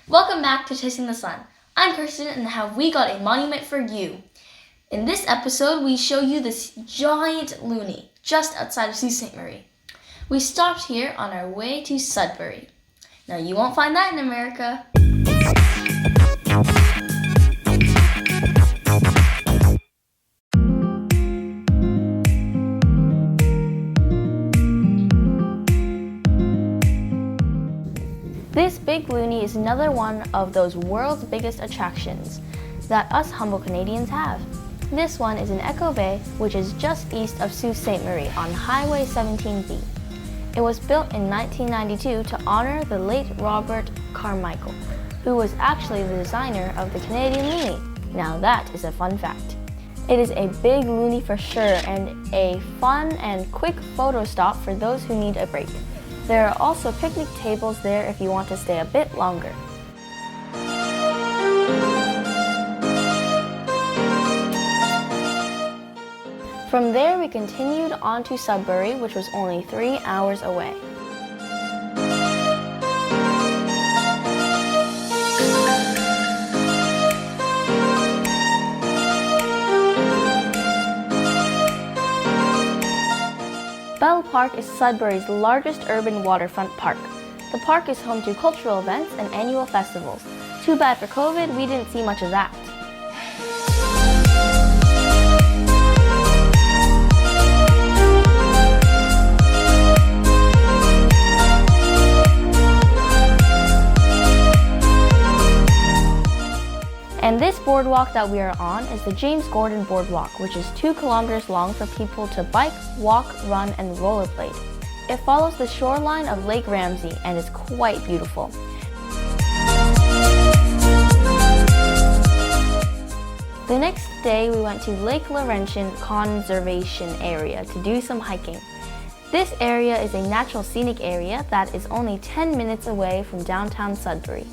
Welcome back to Chasing the Sun. I'm Kirsten and have we got a monument for you. In this episode, we show you this giant loonie just outside of Sault Ste. Marie. We stopped here on our way to Sudbury. Now you won't find that in America. This big loonie is another one of those world's biggest attractions that us humble Canadians have. This one is in Echo Bay, which is just east of Sault Ste. Marie on Highway 17B. It was built in 1992 to honor the late Robert Carmichael, who was actually the designer of the Canadian loonie. Now that is a fun fact. It is a big loonie for sure and a fun and quick photo stop for those who need a break. There are also picnic tables there if you want to stay a bit longer. From there, we continued on to Sudbury, which was only 3 hours away. Bell Park is Sudbury's largest urban waterfront park. The park is home to cultural events and annual festivals. Too bad for COVID, we didn't see much of that. And this boardwalk that we are on is the James Gordon Boardwalk, which is 2 kilometers long for people to bike, walk, run, and rollerblade. It follows the shoreline of Lake Ramsey and is quite beautiful. The next day we went to Lake Laurentian Conservation Area to do some hiking. This area is a natural scenic area that is only 10 minutes away from downtown Sudbury.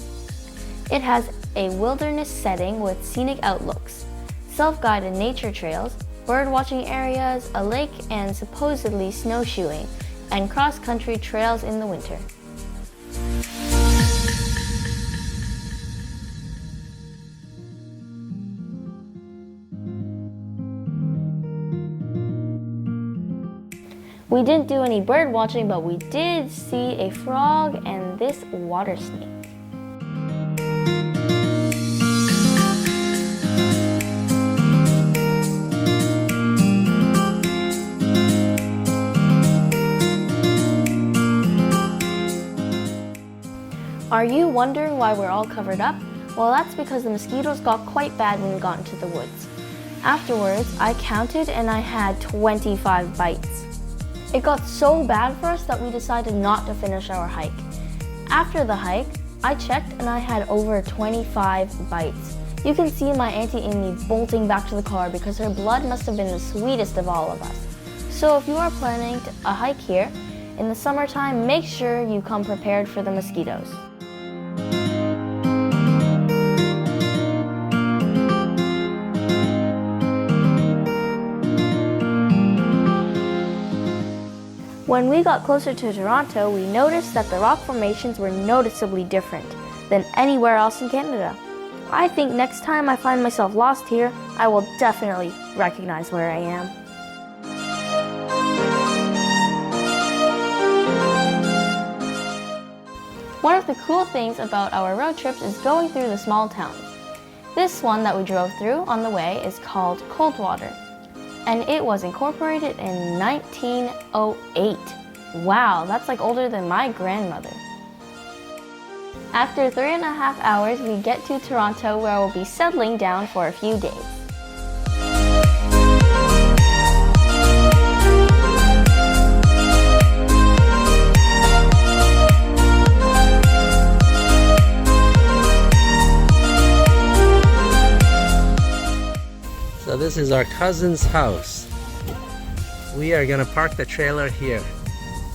It has a wilderness setting with scenic outlooks, self-guided nature trails, bird-watching areas, a lake, and supposedly snowshoeing, and cross-country trails in the winter. We didn't do any bird watching, but we did see a frog and this water snake. Are you wondering why we're all covered up? Well, that's because the mosquitoes got quite bad when we got into the woods. Afterwards, I counted and I had 25 bites. It got so bad for us that we decided not to finish our hike. After the hike, I checked and I had over 25 bites. You can see my Auntie Amy bolting back to the car because her blood must have been the sweetest of all of us. So if you are planning a hike here in the summertime, make sure you come prepared for the mosquitoes. When we got closer to Toronto, we noticed that the rock formations were noticeably different than anywhere else in Canada. I think next time I find myself lost here, I will definitely recognize where I am. One of the cool things about our road trips is going through the small towns. This one that we drove through on the way is called Coldwater, and it was incorporated in 1908. Wow, that's like older than my grandmother. After 3.5 hours, we get to Toronto where we'll be settling down for a few days. So this is our cousin's house. We are gonna park the trailer here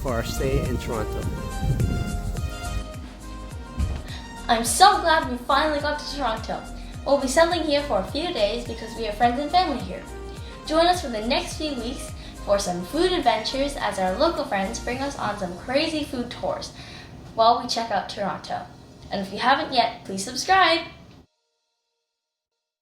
for our stay in Toronto. I'm so glad we finally got to Toronto. We'll be settling here for a few days because we have friends and family here. Join us for the next few weeks for some food adventures as our local friends bring us on some crazy food tours while we check out Toronto. And if you haven't yet, please subscribe.